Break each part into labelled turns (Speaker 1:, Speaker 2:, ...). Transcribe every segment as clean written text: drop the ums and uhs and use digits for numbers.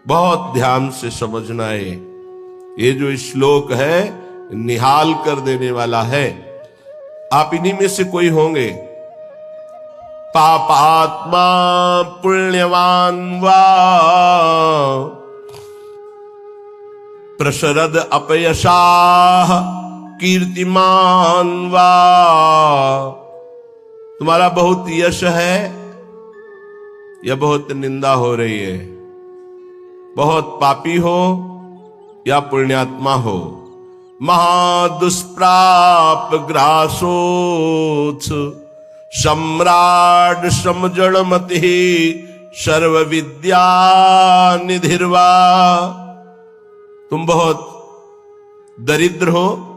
Speaker 1: बहुत ध्यान से समझना है। ये जो श्लोक है निहाल कर देने वाला है। आप इन्हीं में से कोई होंगे। पापात्मा पुण्यवान वा प्रशरद अपयशाह कीर्तिमान वा। तुम्हारा बहुत यश है या बहुत निंदा हो रही है, बहुत पापी हो या पुण्यात्मा हो। महादुष्प्राप ग्रासोत्स सम्राट समजड़मति सर्व विद्या निधिर्वा। तुम बहुत दरिद्र हो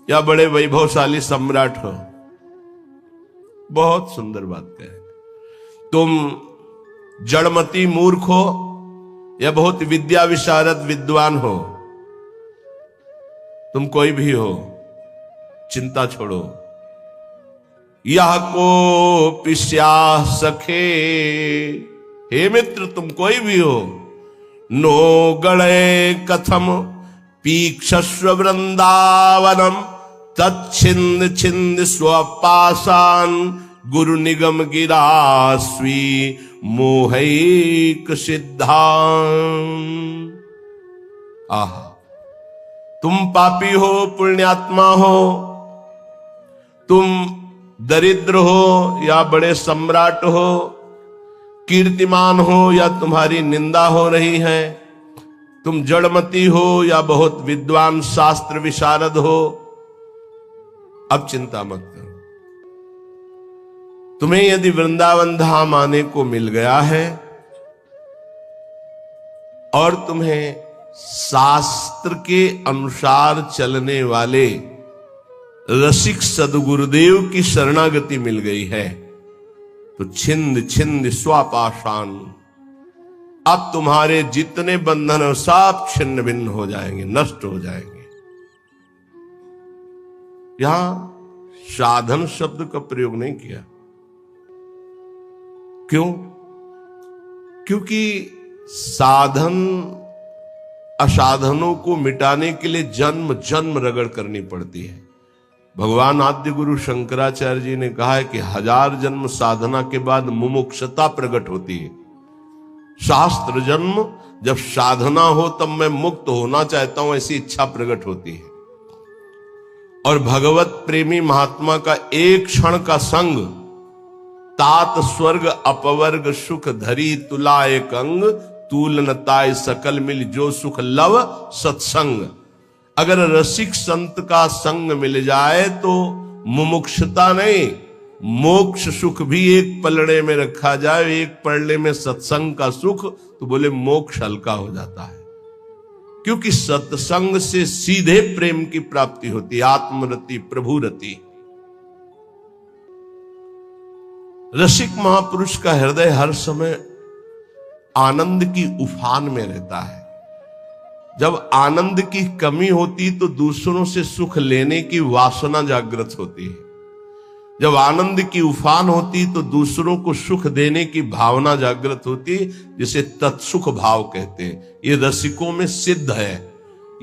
Speaker 1: या बड़े वैभवशाली सम्राट हो। बहुत सुंदर बात कहे। तुम जड़मती मूर्ख हो या बहुत विद्या विशारद विद्वान हो। तुम कोई भी हो, चिंता छोड़ो। यह को पिस्या सखे, हे मित्र तुम कोई भी हो। नो गणे कथम पीक्षस्व वृंदावनम तच्छिंद छिंद स्वपाशान गुरु निगम गिरास्वी मोहैक सिद्धान। आह, तुम पापी हो, पुण्यात्मा हो, तुम दरिद्र हो या बड़े सम्राट हो, कीर्तिमान हो या तुम्हारी निंदा हो रही है, तुम जड़मती हो या बहुत विद्वान शास्त्र विशारद हो। अब चिंता मत करो। तुम्हें यदि वृंदावन धाम आने को मिल गया है और तुम्हें शास्त्र के अनुसार चलने वाले रसिक सदगुरुदेव की शरणागति मिल गई है, तो छिंद छिंद स्वापाशान, अब तुम्हारे जितने बंधन सब छिन्न भिन्न हो जाएंगे, नष्ट हो जाएंगे। यहां साधन शब्द का प्रयोग नहीं किया। क्यों? क्योंकि साधन असाधनों को मिटाने के लिए जन्म जन्म रगड़ करनी पड़ती है। भगवान आद्य गुरु शंकराचार्य जी ने कहा है कि 1000 जन्म साधना के बाद मुमुक्षता प्रकट होती है। शास्त्र जन्म जब साधना हो तब मैं मुक्त होना चाहता हूं, ऐसी इच्छा प्रकट होती है। और भगवत प्रेमी महात्मा का एक क्षण का संग तात स्वर्ग अपवर्ग सुख धरी तुला एक अंग तूलनताय सकल मिल जो सुख लव सत्संग। अगर रसिक संत का संग मिल जाए तो मुमुक्षता नहीं, मोक्ष सुख भी एक पलड़े में रखा जाए, एक पलड़े में सत्संग का सुख, तो बोले मोक्ष हल्का हो जाता है। क्योंकि सत्संग से सीधे प्रेम की प्राप्ति होती है, आत्मरति प्रभु रति। रसिक महापुरुष का हृदय हर समय आनंद की उफान में रहता है। जब आनंद की कमी होती तो दूसरों से सुख लेने की वासना जागृत होती है। जब आनंद की उफान होती तो दूसरों को सुख देने की भावना जागृत होती, जिसे तत्सुख भाव कहते हैं। ये रसिकों में सिद्ध है।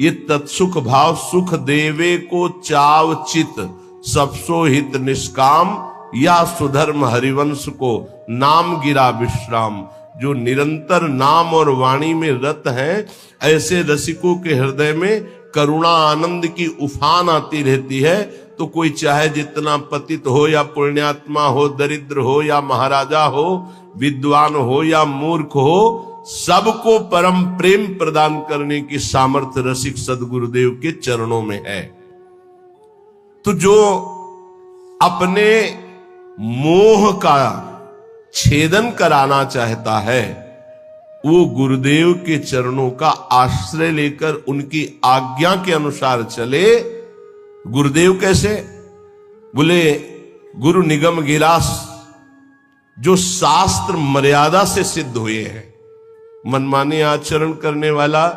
Speaker 1: ये तत्सुख भाव सुख देवे को चाव चित सबसो हित निष्काम या सुधर्म हरिवंश को नाम गिरा विश्राम। जो निरंतर नाम और वाणी में रत हैं, ऐसे रसिकों के हृदय में करुणा आनंद की उफान आती रहती है। तो कोई चाहे जितना पतित हो या पुण्यात्मा हो, दरिद्र हो या महाराजा हो, विद्वान हो या मूर्ख हो, सबको परम प्रेम प्रदान करने की सामर्थ्य रसिक सदगुरुदेव के चरणों में है। तो जो अपने मोह का छेदन कराना चाहता है, वो गुरुदेव के चरणों का आश्रय लेकर उनकी आज्ञा के अनुसार चले। गुरुदेव कैसे? बोले गुरु निगम गिरास, जो शास्त्र मर्यादा से सिद्ध हुए हैं। मनमानी आचरण करने वाला,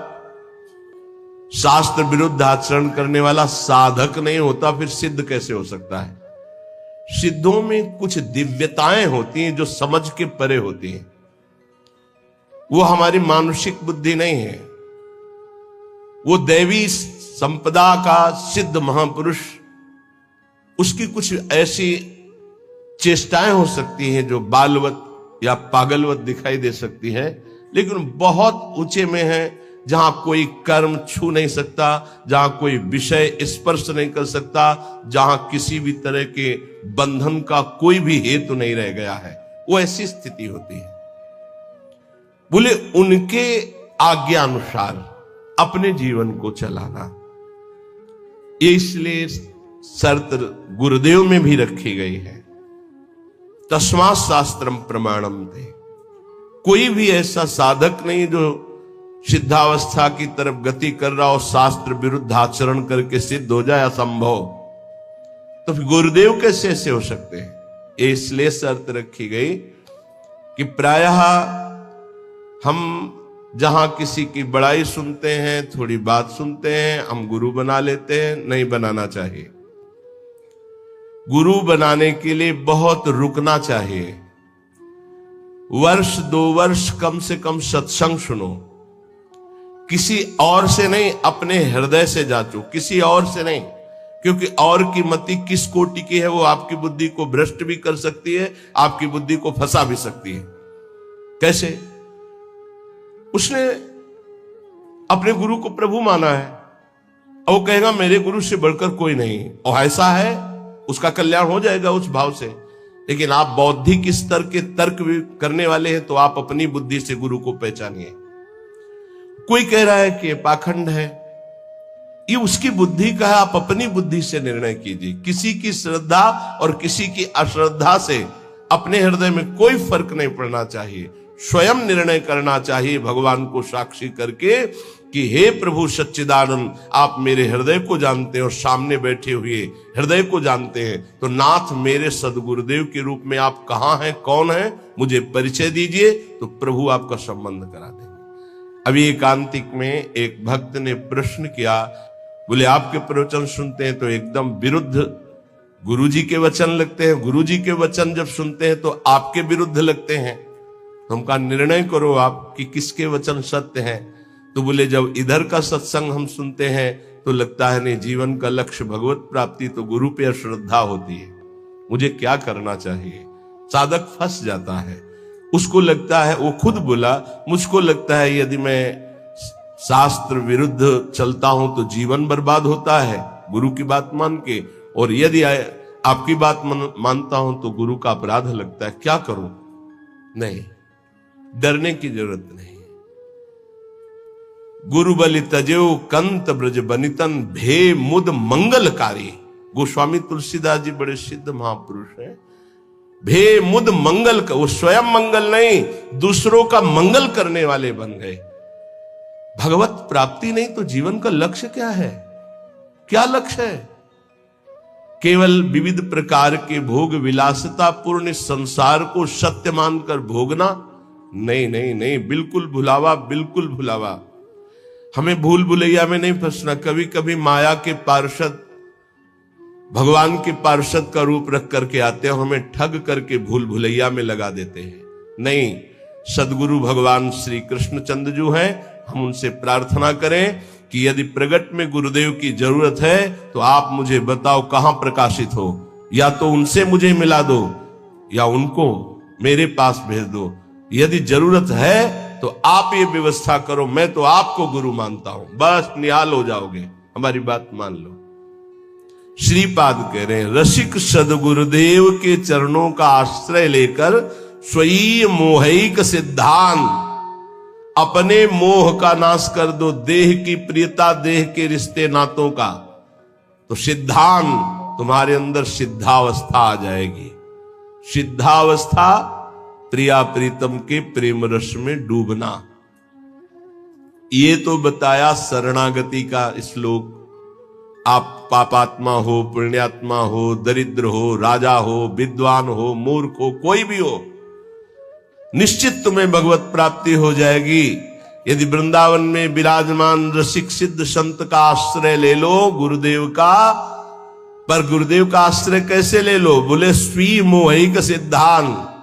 Speaker 1: शास्त्र विरुद्ध आचरण करने वाला साधक नहीं होता, फिर सिद्ध कैसे हो सकता है? सिद्धों में कुछ दिव्यताएं होती हैं जो समझ के परे होती हैं। वो हमारी मानुषिक बुद्धि नहीं है, वो दैवी संपदा का सिद्ध महापुरुष, उसकी कुछ ऐसी चेष्टाएं हो सकती हैं जो बालवत या पागलवत दिखाई दे सकती है, लेकिन बहुत ऊंचे में है, जहां कोई कर्म छू नहीं सकता, जहां कोई विषय स्पर्श नहीं कर सकता, जहां किसी भी तरह के बंधन का कोई भी हेतु नहीं रह गया है, वो ऐसी स्थिति होती है। बोले उनके आज्ञा अनुसार अपने जीवन को चलाना, ये इसलिए शर्त गुरुदेव में भी रखी गई है। तस्मात् शास्त्रम प्रमाणम थे। कोई भी ऐसा साधक नहीं जो सिद्धावस्था की तरफ गति कर रहा हो, शास्त्र विरुद्ध आचरण करके सिद्ध हो जाए असंभव, तो फिर गुरुदेव कैसे ऐसे हो सकते हैं? इसलिए शर्त रखी गई कि प्रायः हम जहां किसी की बड़ाई सुनते हैं, थोड़ी बात सुनते हैं, हम गुरु बना लेते हैं। नहीं बनाना चाहिए। गुरु बनाने के लिए बहुत रुकना चाहिए। वर्ष 2 वर्ष कम से कम सत्संग सुनो, किसी और से नहीं, अपने हृदय से जांचो, किसी और से नहीं, क्योंकि और की मति किस कोटि की है वो आपकी बुद्धि को भ्रष्ट भी कर सकती है, आपकी बुद्धि को फंसा भी सकती है। कैसे? उसने अपने गुरु को प्रभु माना है और वो कहेगा मेरे गुरु से बढ़कर कोई नहीं, और ऐसा है, उसका कल्याण हो जाएगा उस भाव से। लेकिन आप बौद्धिक स्तर के तर्क भी करने वाले हैं, तो आप अपनी बुद्धि से गुरु को पहचानिए। कोई कह रहा है कि पाखंड है, ये उसकी बुद्धि का है, आप अपनी बुद्धि से निर्णय कीजिए। किसी की श्रद्धा और किसी की अश्रद्धा से अपने हृदय में कोई फर्क नहीं पड़ना चाहिए। स्वयं निर्णय करना चाहिए भगवान को साक्षी करके कि हे प्रभु सच्चिदानंद, आप मेरे हृदय को जानते हैं और सामने बैठे हुए हृदय को जानते हैं, तो नाथ मेरे सदगुरुदेव के रूप में आप कहाँ हैं, कौन हैं, मुझे परिचय दीजिए, तो प्रभु आपका संबंध करा देंगे। अभी एकांतिक में एक भक्त ने प्रश्न किया, बोले आपके प्रवचन सुनते हैं तो एकदम विरुद्ध गुरुजी के वचन लगते हैं, गुरुजी के वचन जब सुनते हैं तो आपके विरुद्ध लगते हैं, तो हम कहा निर्णय करो आप कि किसके वचन सत्य हैं। तो बोले जब इधर का सत्संग हम सुनते हैं तो लगता है नहीं, जीवन का लक्ष्य भगवत प्राप्ति, तो गुरु पे श्रद्धा होती है, मुझे क्या करना चाहिए। साधक फंस जाता है, उसको लगता है, वो खुद बोला, मुझको लगता है यदि मैं शास्त्र विरुद्ध चलता हूं तो जीवन बर्बाद होता है गुरु की बात मान के, और यदि आपकी बात मानता हूं तो गुरु का अपराध लगता है, क्या करूं? नहीं, डरने की जरूरत नहीं। गुरु बलि तजेऊ कंत ब्रज बनितन भे मुद मंगलकारी। गोस्वामी तुलसीदास जी बड़े सिद्ध महापुरुष हैं। भे मुद मंगल का, वो स्वयं मंगल नहीं, दूसरों का मंगल करने वाले बन गए। भगवत प्राप्ति नहीं तो जीवन का लक्ष्य क्या है? क्या लक्ष्य है? केवल विविध प्रकार के भोग विलासिता पूर्ण संसार को सत्य मानकर भोगना? नहीं नहीं नहीं, बिल्कुल भुलावा, बिल्कुल भुलावा। हमें भूल भुलैया में नहीं फंसना। कभी कभी माया के पार्षद भगवान के पार्षद का रूप रख करके आते हैं, हमें ठग करके भूल भुलैया में लगा देते हैं। नहीं, सदगुरु भगवान श्री कृष्णचंद्र जो हैं, हम उनसे प्रार्थना करें कि यदि प्रगट में गुरुदेव की जरूरत है तो आप मुझे बताओ कहां प्रकाशित हो, या तो उनसे मुझे मिला दो या उनको मेरे पास भेज दो। यदि जरूरत है तो आप ये व्यवस्था करो, मैं तो आपको गुरु मानता हूं, बस निहाल हो जाओगे, हमारी बात मान लो। श्रीपाद कह रहे हैं, रसिक सदगुरुदेव के चरणों का आश्रय लेकर स्वयं मोहिक सिद्धांत, अपने मोह का नाश कर दो, देह की प्रियता, देह के रिश्ते नातों का, तो सिद्धांत तुम्हारे अंदर सिद्धावस्था आ जाएगी। सिद्धावस्था प्रिया प्रीतम के प्रेम रस में डूबना। ये तो बताया शरणागति का श्लोक। आप पापात्मा हो, पुण्यात्मा हो, दरिद्र हो, राजा हो, विद्वान हो, मूर्ख हो, कोई भी हो, निश्चित तुम्हें भगवत प्राप्ति हो जाएगी यदि वृंदावन में विराजमान रसिक सिद्ध संत का आश्रय ले लो, गुरुदेव का। पर गुरुदेव का आश्रय कैसे ले लो? बोले स्वी मोहिक सिद्धांत।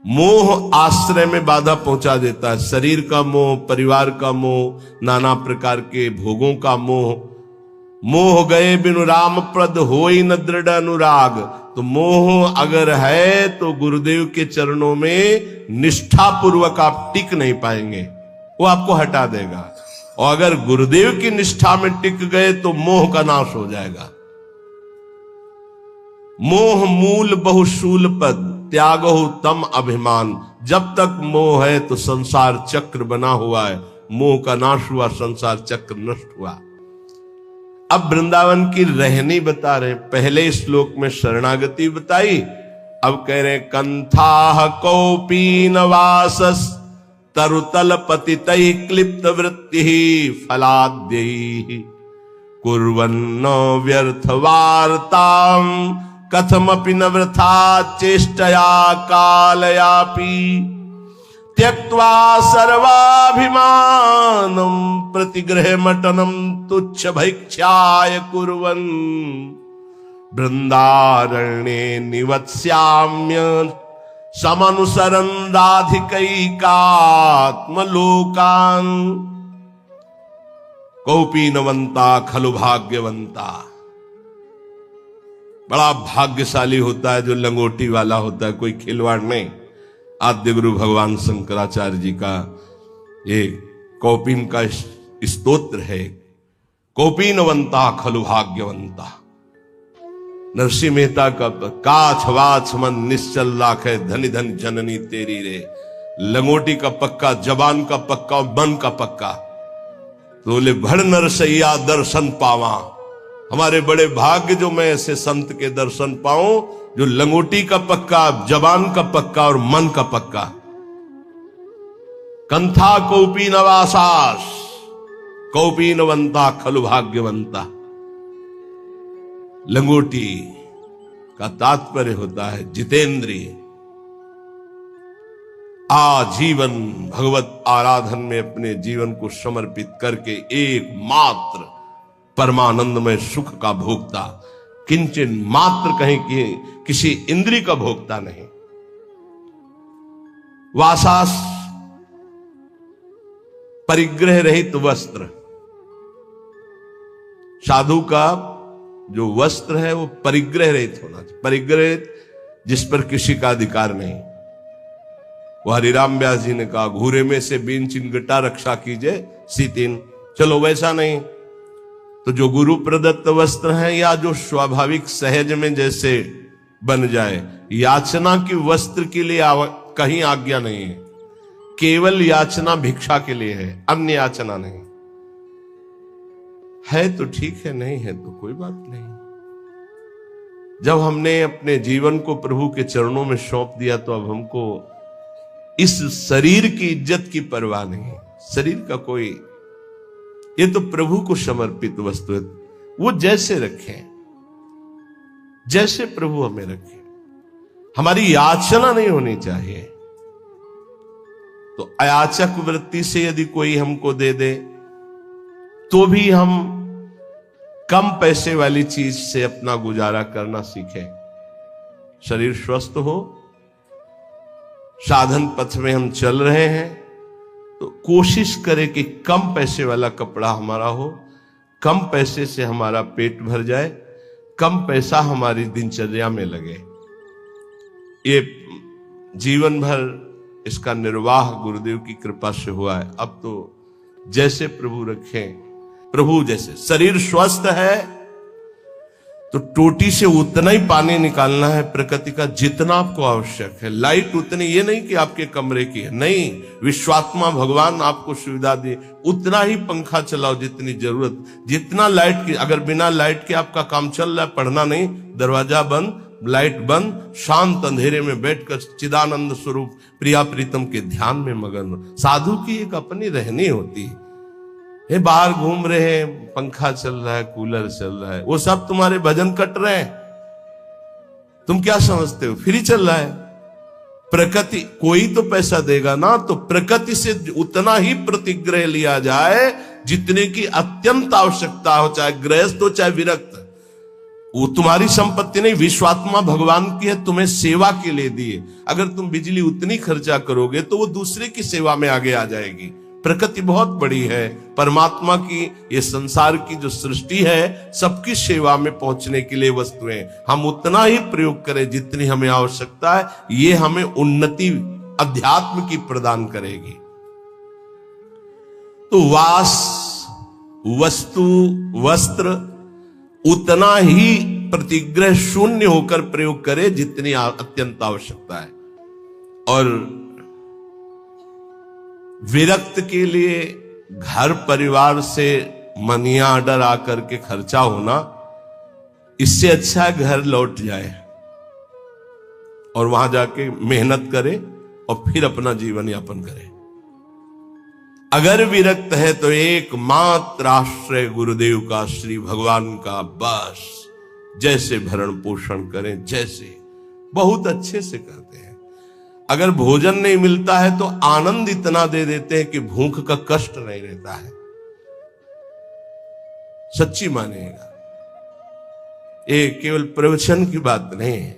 Speaker 1: मोह आश्रय में बाधा पहुंचा देता है। शरीर का मोह, परिवार का मोह, नाना प्रकार के भोगों का मोह। मोह गए बिनु राम प्रद होई न दृढ़ अनुराग। तो मोह अगर है तो गुरुदेव के चरणों में निष्ठा पूर्वक आप टिक नहीं पाएंगे, वो आपको हटा देगा। और अगर गुरुदेव की निष्ठा में टिक गए तो मोह का नाश हो जाएगा। मोह मूल बहुशूल पद त्यागो तम अभिमान। जब तक मोह है तो संसार चक्र बना हुआ है, मोह का नाश हुआ, संसार चक्र नष्ट हुआ। अब वृंदावन की रहनी बता रहे। पहले श्लोक में शरणागति बताई, अब कह रहे कंथा कौपीन वासस तरुतल पतितै क्लिप्त वृत्ति फलाद्यै कुर्वन्न व्यर्थ वार्ताम कथमपि न वृथा चेष्टया कालयापि त्यक्त्वा सर्वाभिमानं प्रतिगृहमटनं तुच्छ भैक्षाय कुर्वन् बृन्दारण्ये निवत्स्याम्य समनुसरन् राधिकैकात्मलोकान् कौपीनवन्ता खलु भाग्यवन्ता। बड़ा भाग्यशाली होता है जो लंगोटी वाला होता है, कोई खिलवाड़ नहीं। आद्य गुरु भगवान शंकराचार्य जी का ये कौपीन का स्तोत्र है, कौपीनवंता खलु भाग्यवंता। नरसिंह मेहता का काछ वाछ मन निश्चल लाखे धनि धन जननी तेरी रे। लंगोटी का पक्का, जबान का पक्का, मन का पक्का। तो बोले भड़ नरसैया दर्शन पावा। हमारे बड़े भाग्य जो मैं ऐसे संत के दर्शन पाऊं जो लंगोटी का पक्का, जबान का पक्का और मन का पक्का। कंथा कौपीन वासास कौपीनवंता खलु भाग्यवंता। लंगोटी का तात्पर्य होता है जितेंद्रिय। आजीवन भगवत आराधन में अपने जीवन को समर्पित करके एकमात्र परमानंदमय सुख का भोक्ता, किंचन मात्र कहीं की किसी इंद्रिय का भोक्ता नहीं। वासास परिग्रह रहित वस्त्र। साधु का जो वस्त्र है वो परिग्रह रहित होना चाहिए। परिग्रह जिस पर किसी का अधिकार नहीं। वो हरिराम व्यास जी ने कहा घूरे में से बीन चिनगटा रक्षा कीजिए सीतिन। चलो वैसा नहीं, तो जो गुरु प्रदत्त वस्त्र है या जो स्वाभाविक सहज में जैसे बन जाए। याचना की वस्त्र के लिए कहीं आज्ञा नहीं है, केवल याचना भिक्षा के लिए है, अन्य याचना नहीं है। तो ठीक है, नहीं है तो कोई बात नहीं। जब हमने अपने जीवन को प्रभु के चरणों में सौंप दिया तो अब हमको इस शरीर की इज्जत की परवाह नहीं। शरीर का कोई, ये तो प्रभु को समर्पित वस्तु है। वो जैसे रखें, जैसे प्रभु हमें रखे। हमारी याचना नहीं होनी चाहिए। तो अयाचक वृत्ति से यदि कोई हमको दे दे तो भी हम कम पैसे वाली चीज से अपना गुजारा करना सीखें। शरीर स्वस्थ हो, साधन पथ में हम चल रहे हैं तो कोशिश करें कि कम पैसे वाला कपड़ा हमारा हो, कम पैसे से हमारा पेट भर जाए, कम पैसा हमारी दिनचर्या में लगे। ये जीवन भर इसका निर्वाह गुरुदेव की कृपा से हुआ है। अब तो जैसे प्रभु रखें, प्रभु जैसे। शरीर स्वस्थ है तो टोटी से उतना ही पानी निकालना है प्रकृति का जितना आपको आवश्यक है। लाइट उतनी, ये नहीं कि आपके कमरे की है, नहीं, विश्वात्मा भगवान आपको सुविधा दे उतना ही पंखा चलाओ जितनी जरूरत। जितना लाइट की, अगर बिना लाइट के आपका काम चल रहा है, पढ़ना नहीं, दरवाजा बंद, लाइट बंद, शांत अंधेरे में बैठकर चिदानंद स्वरूप प्रिया प्रीतम के ध्यान में मगन। साधु की एक अपनी रहनी होती है। ये बाहर घूम रहे हैं, पंखा चल रहा है, कूलर चल रहा है, वो सब तुम्हारे भजन कट रहे हैं। तुम क्या समझते हो फ्री चल रहा है? प्रकृति कोई तो पैसा देगा ना, तो प्रकृति से उतना ही प्रतिग्रह लिया जाए जितने की अत्यंत आवश्यकता हो, चाहे गृहस्थ हो चाहे विरक्त। वो तुम्हारी संपत्ति नहीं, विश्वात्मा भगवान की है, तुम्हें सेवा के लिए दिए। अगर तुम बिजली उतनी खर्चा करोगे तो वो दूसरे की सेवा में आगे आ जाएगी। प्रकृति बहुत बड़ी है, परमात्मा की ये संसार की जो सृष्टि है सबकी सेवा में पहुंचने के लिए वस्तुएं, हम उतना ही प्रयोग करें जितनी हमें आवश्यकता है, ये हमें उन्नति अध्यात्म की प्रदान करेगी। तो वास, वस्तु, वस्त्र उतना ही प्रतिग्रह शून्य होकर प्रयोग करे जितनी अत्यंत आवश्यकता है। और विरक्त के लिए घर परिवार से मनी ऑर्डर आकर के खर्चा होना, इससे अच्छा है घर लौट जाए और वहां जाके मेहनत करे और फिर अपना जीवन यापन करे। अगर विरक्त है तो एकमात्र आश्रय गुरुदेव का, श्री भगवान का, बस जैसे भरण पोषण करें, जैसे बहुत अच्छे से करते हैं। अगर भोजन नहीं मिलता है तो आनंद इतना दे देते हैं कि भूख का कष्ट नहीं रहता है। सच्ची मानिएगा, ये केवल प्रवचन की बात नहीं है,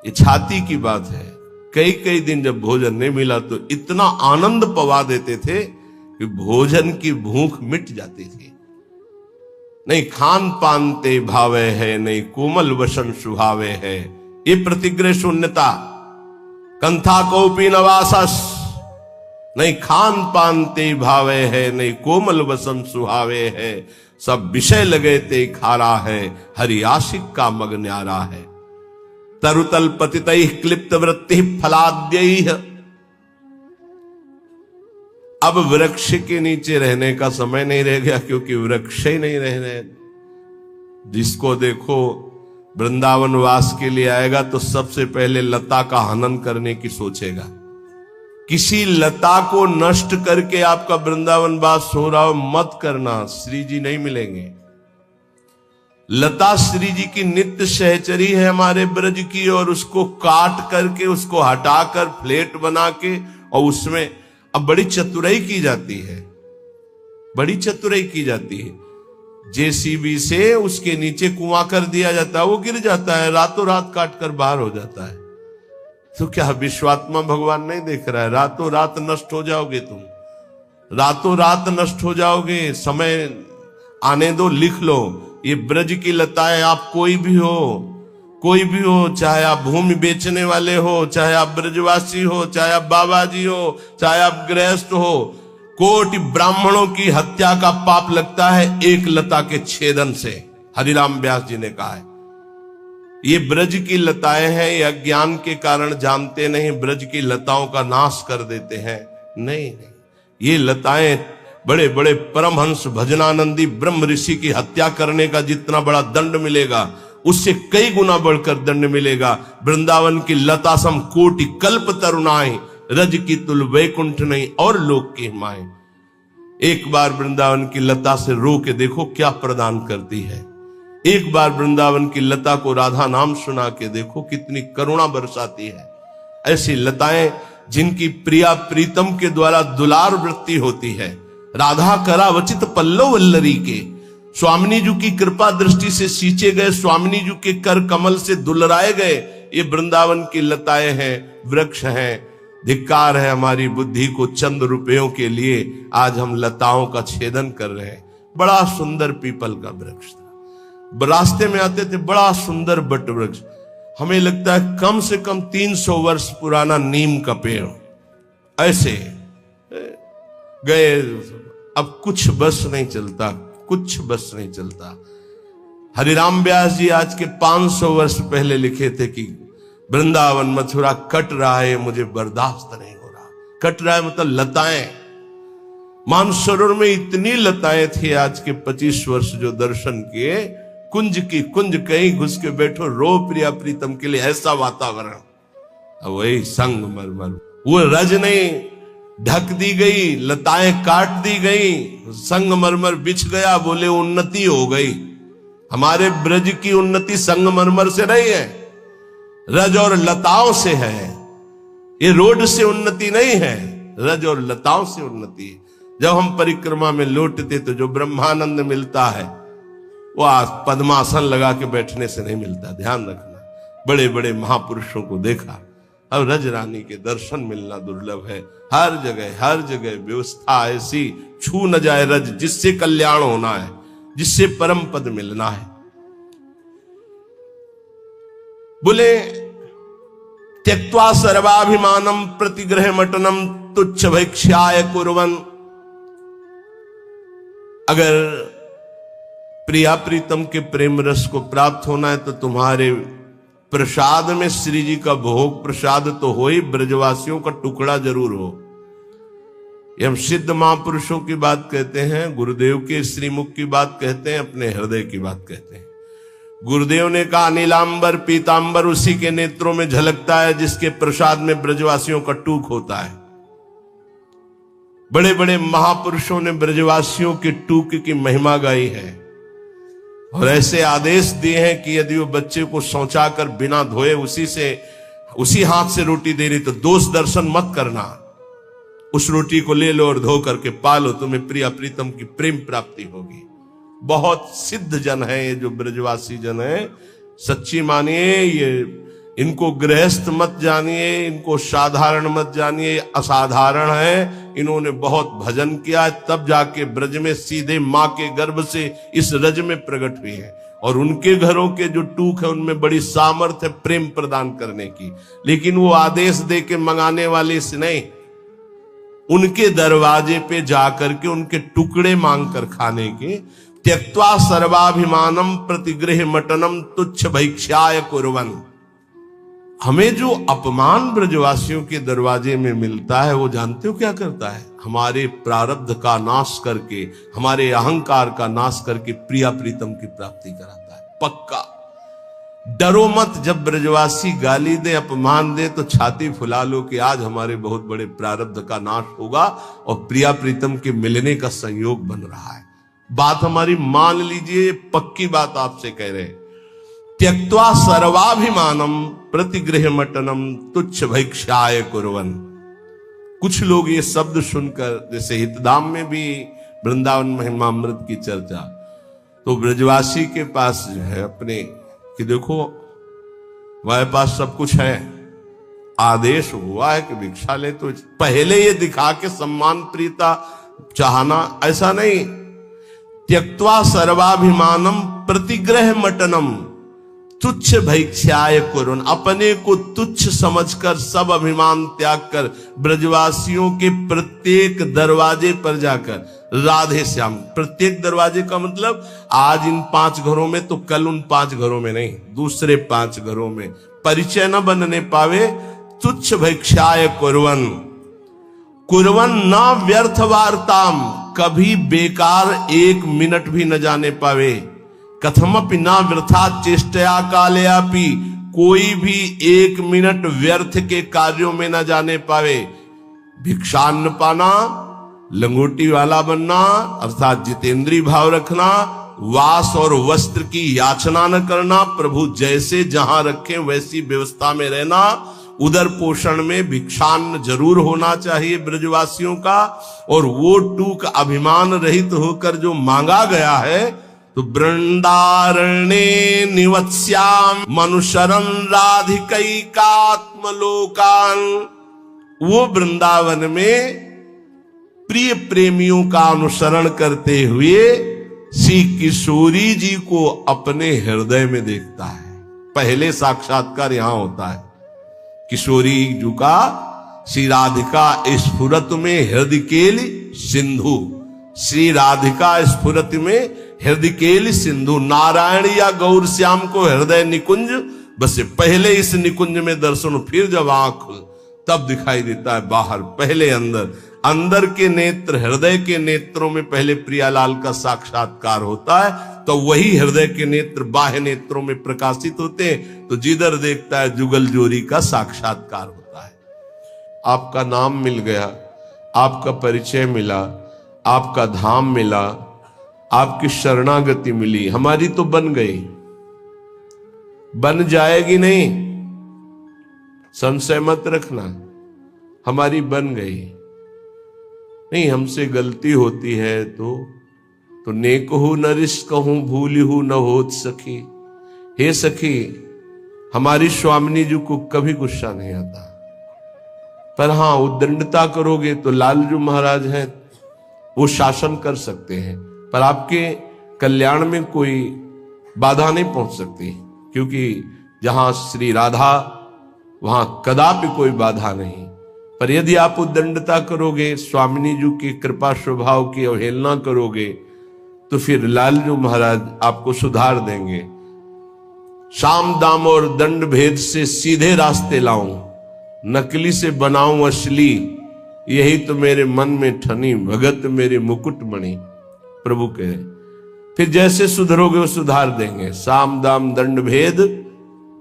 Speaker 1: ये छाती की बात है। कई कई दिन जब भोजन नहीं मिला तो इतना आनंद पवा देते थे कि भोजन की भूख मिट जाती थी। नहीं खान पान ते भावे है, नहीं कोमल वसन सुहावे है, ये प्रतिग्रह शून्यता। कंथा कोपी नवासस, नहीं खान पान ते भावे है, नहीं कोमल वसन सुहावे है, सब विषय लगे ते खारा है, हरि आशिक का मग न्यारा है। तरुतल पतितै क्लिप्त वृत्ति फलाद्यैः, अब वृक्ष के नीचे रहने का समय नहीं रह गया, क्योंकि वृक्ष ही नहीं रह रहे। जिसको देखो वृंदावन वास के लिए आएगा तो सबसे पहले लता का हनन करने की सोचेगा। किसी लता को नष्ट करके आपका वृंदावन वास हो रहा हो मत करना, श्री जी नहीं मिलेंगे। लता श्री जी की नित्य सहचरी है हमारे ब्रज की, और उसको काट करके, उसको हटाकर फ्लेट बना के, और उसमें अब बड़ी चतुराई की जाती है, बड़ी चतुराई की जाती है। जेसीबी से उसके नीचे कुआं कर दिया जाता है, वो गिर जाता है, रातों रात काट कर बाहर हो जाता है। तो क्या विश्वात्मा भगवान नहीं देख रहा है? रातों रात नष्ट हो जाओगे तुम, रातों रात नष्ट हो जाओगे। समय आने दो, लिख लो, ये ब्रज की लताएं, आप कोई भी हो, चाहे आप भूमि बेचने वाले हो, चाहे आप ब्रजवासी हो, चाहे आप बाबा जी हो, चाहे आप गृहस्थ हो, कोटि ब्राह्मणों की हत्या का पाप लगता है एक लता के छेदन से, हरिराम व्यास जी ने कहा है। ये ब्रज की लताएं हैं, ये अज्ञान के कारण जानते नहीं, ब्रज की लताओं का नाश कर देते हैं। नहीं, ये लताएं बड़े बड़े परमहंस भजनानंदी ब्रह्म ऋषि की हत्या करने का जितना बड़ा दंड मिलेगा, उससे कई गुना बढ़कर दंड मिलेगा। वृंदावन की लता सम कोटि कल्प तरुणाएं, रज की तुल वैकुंठ नहीं और लोक की माएं। एक बार वृंदावन की लता से रो के देखो क्या प्रदान करती है। एक बार वृंदावन की लता को राधा नाम सुना के देखो कितनी करुणा बरसाती है। ऐसी लताएं जिनकी प्रिया प्रीतम के द्वारा दुलार वृत्ति होती है। राधा करावचित पल्लव वल्लरी के, स्वामिनी जी की कृपा दृष्टि से सींचे गए, स्वामिनी जी के कर कमल से दुलराए गए ये वृंदावन की लताएं हैं, वृक्ष हैं। धिक्कार है हमारी बुद्धि को चंद रुपयों के लिए आज हम लताओं का छेदन कर रहे हैं। बड़ा सुंदर पीपल का वृक्ष था, रास्ते में आते थे, बड़ा सुंदर बट वृक्ष, हमें लगता है कम से कम 300 वर्ष पुराना नीम का पेड़। ऐसे गए, अब कुछ बस नहीं चलता, कुछ बस नहीं चलता। हरिराम व्यास जी आज के 500 वर्ष पहले लिखे थे कि वृंदावन मथुरा कट रहा है, मुझे बर्दाश्त नहीं हो रहा। कट रहा है मतलब लताएं, मानसरोवर में इतनी लताएं थी। आज के 25 वर्ष जो दर्शन किए, कुंज की कुंज कहीं घुस के बैठो, रो प्रिया प्रीतम के लिए, ऐसा वातावरण। वही संगमरमर, वो रज नहीं ढक दी गई, लताएं काट दी गई, संगमरमर बिछ गया, बोले उन्नति हो गई। हमारे ब्रज की उन्नति संगमरमर से नहीं है, रज और लताओं से है। ये रोड से उन्नति नहीं है, रज और लताओं से उन्नति है। जब हम परिक्रमा में लौटते तो जो ब्रह्मानंद मिलता है वो पद्मासन लगा के बैठने से नहीं मिलता, ध्यान रखना। बड़े बड़े महापुरुषों को देखा, अब रज रानी के दर्शन मिलना दुर्लभ है। हर जगह व्यवस्था ऐसी, छू न जाए रज, जिससे कल्याण होना है, जिससे परम पद मिलना है। बोले त्यक्त्वा सर्वाभिमानम प्रतिग्रह मटनम तुच्छ भैक्ष्याय कुर्वन्। अगर प्रिया प्रीतम के प्रेम रस को प्राप्त होना है तो तुम्हारे प्रसाद में श्री जी का भोग प्रसाद तो हो ही, ब्रजवासियों का टुकड़ा जरूर हो। ये हम सिद्ध महापुरुषों की बात कहते हैं, गुरुदेव के श्रीमुख की बात कहते हैं, अपने हृदय की बात कहते हैं। गुरुदेव ने कहा नीलांबर पीतांबर उसी के नेत्रों में झलकता है जिसके प्रसाद में ब्रजवासियों का टूक होता है। बड़े बड़े महापुरुषों ने ब्रजवासियों के टूक की महिमा गाई है और ऐसे आदेश दिए हैं कि यदि वो बच्चे को शौचा कर बिना धोए उसी हाथ से रोटी दे रही तो दोष दर्शन मत करना, उस रोटी को ले लो और धो करके पालो, तुम्हें प्रिया प्रीतम की प्रेम प्राप्ति होगी। बहुत सिद्ध जन है ये जो ब्रजवासी जन है, सच्ची मानिए, ये इनको गृहस्थ मत जानिए, इनको साधारण मत जानिए, असाधारण है। इन्होंने बहुत भजन किया है, तब जाके ब्रज में सीधे मां के गर्भ से इस रज में प्रकट हुई है। और उनके घरों के जो टूक है उनमें बड़ी सामर्थ्य है प्रेम प्रदान करने की, लेकिन वो आदेश दे के मंगाने वाले से नहीं, उनके दरवाजे पे जाकर के उनके टुकड़े मांग कर खाने के। त्यक्त्वा सर्वाभिमानम प्रतिगृह मटनम तुच्छ भैक्ष्याय कुर्वन्। हमें जो अपमान ब्रजवासियों के दरवाजे में मिलता है वो जानते हो क्या करता है? हमारे प्रारब्ध का नाश करके, हमारे अहंकार का नाश करके प्रिया प्रीतम की प्राप्ति कराता है, पक्का। डरो मत, जब ब्रजवासी गाली दे अपमान दे तो छाती फुला लो कि आज हमारे बहुत बड़े प्रारब्ध का नाश होगा और प्रिया प्रीतम के मिलने का संयोग बन रहा है। बात हमारी मान लीजिए, पक्की बात आपसे कह रहे हैं। त्यक्त्वा सर्वाभिमानम प्रतिगृह मटनम तुच्छ भैक्ष्याय कुर्वन्। कुछ लोग ये शब्द सुनकर, जैसे हितधाम में भी वृंदावन महिमामृत की चर्चा, तो ब्रजवासी के पास जो है अपने कि देखो हमारे पास सब कुछ है, आदेश हुआ है कि भिक्षा ले, तो पहले ये दिखा के सम्मान प्रीता चाहना, ऐसा नहीं। त्यक्त्वा सर्वाभिमानम प्रतिग्रह मटनम तुच्छ भैक्ष्याय कुर्वन्। अपने को तुच्छ समझकर, सब अभिमान त्याग कर ब्रजवासियों के प्रत्येक दरवाजे पर जाकर राधे श्याम, प्रत्येक दरवाजे का मतलब आज इन 5 घरों में तो कल उन 5 घरों में नहीं, दूसरे 5 घरों में परिचय न बनने पावे। तुच्छ भैक्ष्याय कुर्वन्। कुर्वन् न व्यर्थ वार्ताम, कभी बेकार 1 मिनट भी न जाने पावे। कथमपि ना वृथा चेष्टया कालयापि, कोई भी 1 मिनट व्यर्थ के कार्यों में न जाने पावे। भिक्षान्न पाना, लंगोटी वाला बनना अर्थात जितेंद्रीय भाव रखना, वास और वस्त्र की याचना न करना, प्रभु जैसे जहां रखे वैसी व्यवस्था में रहना, उदर पोषण में भिक्षान्न जरूर होना चाहिए ब्रजवासियों का। और वो टूक अभिमान रहित होकर जो मांगा गया है, तो वृंदारण्ये निवत्स्याम मनुशरन राधिकैकात्मलोकान। वो वृंदावन में प्रिय प्रेमियों का अनुसरण करते हुए श्री किशोरी जी को अपने हृदय में देखता है। पहले साक्षात्कार यहां होता है किशोरी जी का। श्री राधिका स्फुरत में हृदय केल सिंधु, श्री राधिका स्फुरत में हृदय केल सिंधु। नारायण या गौर श्याम को हृदय निकुंज, बस पहले इस निकुंज में दर्शन, फिर जब आंख खुल तब दिखाई देता है बाहर। पहले अंदर, अंदर के नेत्र, हृदय के नेत्रों में पहले प्रियालाल का साक्षात्कार होता है, तो वही हृदय के नेत्र बाह्य नेत्रों में प्रकाशित होते हैं, तो जिधर देखता है जुगल जोरी का साक्षात्कार होता है। आपका नाम मिल गया, आपका परिचय मिला, आपका धाम मिला, आपकी शरणागति मिली, हमारी तो बन गई, बन जाएगी नहीं, संशय मत रखना, हमारी बन गई। नहीं, हमसे गलती होती है तो तो नेक हूं न रिस कहूं, भूली हूं न होत सखी। हे सखी, हमारी स्वामिनी जी को कभी गुस्सा नहीं आता, पर हां उद्दंडता करोगे तो लालजू महाराज हैं, वो शासन कर सकते हैं, पर आपके कल्याण में कोई बाधा नहीं पहुंच सकती, क्योंकि जहां श्री राधा वहां कदापि कोई बाधा नहीं। पर यदि आप उद्दंडता करोगे, स्वामिनी जी की कृपा स्वभाव की अवहेलना करोगे, तो फिर लालजू महाराज आपको सुधार देंगे। साम दाम और दंड भेद से सीधे रास्ते लाऊं, नकली से बनाऊं असली, यही तो मेरे मन में ठनी, भगत मेरे मुकुट मणि। प्रभु कहे फिर जैसे सुधरोगे वो सुधार देंगे। साम दाम दंड भेद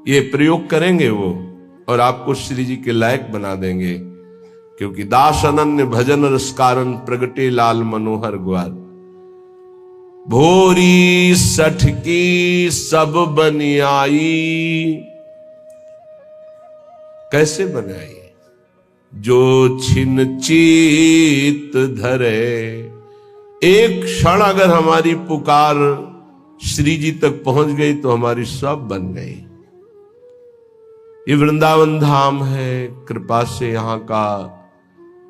Speaker 1: ये प्रयोग करेंगे वो, और आपको श्री जी के लायक बना देंगे, क्योंकि दास अनन्य भजन रस कारण, प्रगटे लाल मनोहर ग्वाल। भोरी सठ की सब बनियाई, कैसे बनाई? जो छिन चीत धरे। एक क्षण अगर हमारी पुकार श्री जी तक पहुंच गई तो हमारी सब बन गई। ये वृंदावन धाम है, कृपा से यहां का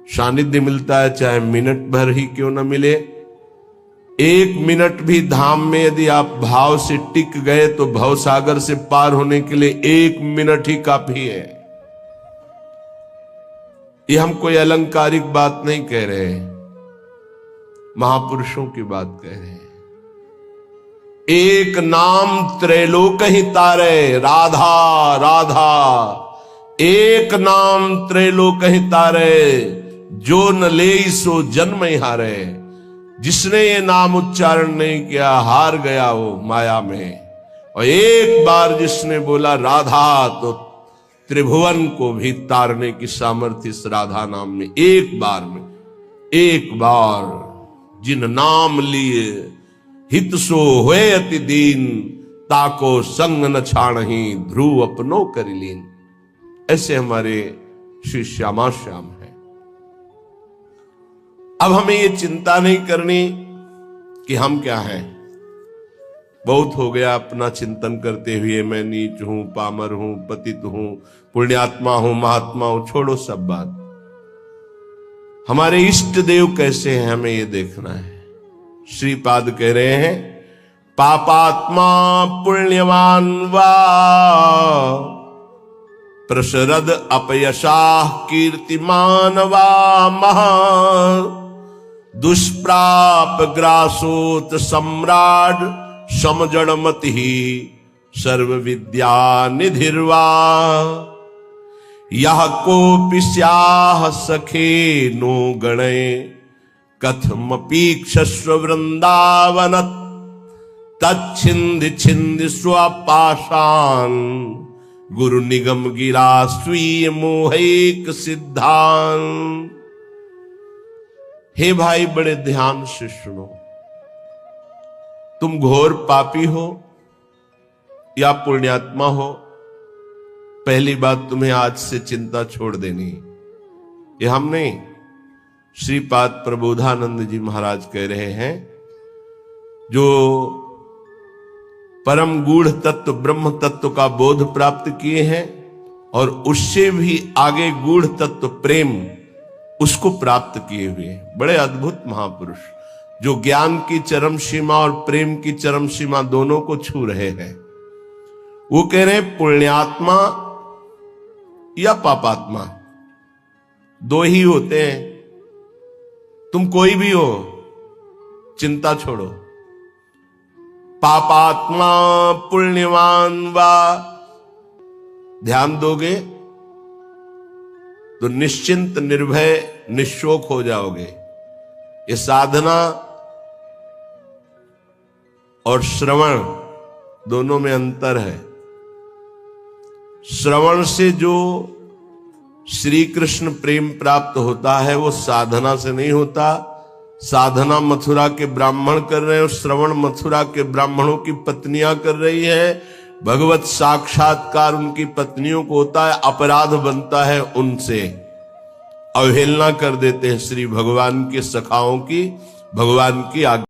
Speaker 1: सानिध्य मिलता है, चाहे मिनट भर ही क्यों न मिले। एक मिनट भी धाम में यदि आप भाव से टिक गए तो भव सागर से पार होने के लिए एक मिनट ही काफी है। ये हम कोई अलंकारिक बात नहीं कह रहे, महापुरुषों की बात कह रहे हैं। एक नाम त्रैलोक ही तारे, राधा राधा। एक नाम त्रैलोक ही तारे, जो न ले सो जन्म ही हारे। जिसने ये नाम उच्चारण नहीं किया हार गया वो माया में। और एक बार जिसने बोला राधा, तो त्रिभुवन को भी तारने की सामर्थ्य इस राधा नाम में। एक बार में, एक बार जिन नाम लिए हित सो हुए अति दीन, ताको संग न छाणही ध्रुव अपनो कर लीन। ऐसे हमारे श्री श्यामा श्याम है। अब हमें ये चिंता नहीं करनी कि हम क्या हैं। बहुत हो गया अपना चिंतन करते हुए, मैं नीच हूं, पामर हूं, पतित हूं, पुण्यात्मा हूं, महात्मा हूं। छोड़ो सब बात। हमारे इष्ट देव कैसे हैं हमें ये देखना है। श्रीपाद कह रहे हैं, पापात्मा पुण्यवान वा, प्रसरद अपयशाह कीर्तिमान वा महा, दुष्प्राप ग्रासोत सम्राट समजड़मति ही सर्व विद्या निधिर्वा। यह कोपि स्याह सखे नो गणे, कथमपीक्षस्व वृंदावन, तच्छिंद छिंद स्वपाशान, गुरु निगम गिरा स्वीय मोहिक सिद्धांत। हे भाई बड़े ध्यान से सुनो, तुम घोर पापी हो या पुण्यात्मा हो, पहली बात तुम्हें आज से चिंता छोड़ देनी। ये हम नहीं, श्रीपाद प्रबोधानंद जी महाराज कह रहे हैं। जो परम गूढ़ तत्व ब्रह्म तत्व का बोध प्राप्त किए हैं और उससे भी आगे गूढ़ तत्व प्रेम, उसको प्राप्त किए हुए बड़े अद्भुत महापुरुष, जो ज्ञान की चरम सीमा और प्रेम की चरम सीमा दोनों को छू रहे हैं। वो कह रहे हैं पुण्यात्मा या पापात्मा, दो ही होते हैं। तुम कोई भी हो, चिंता छोड़ो। पापात्मा पुण्यवान वा, ध्यान दोगे तो निश्चिंत निर्भय निशोक हो जाओगे। ये साधना और श्रवण दोनों में अंतर है। श्रवण से जो श्री कृष्ण प्रेम प्राप्त होता है वो साधना से नहीं होता। साधना मथुरा के ब्राह्मण कर रहे हैं, श्रवण मथुरा के ब्राह्मणों की पत्नियां कर रही है। भगवत साक्षात्कार उनकी पत्नियों को होता है, अपराध बनता है उनसे। अवहेलना कर देते हैं श्री भगवान के सखाओं की, भगवान की आज्ञा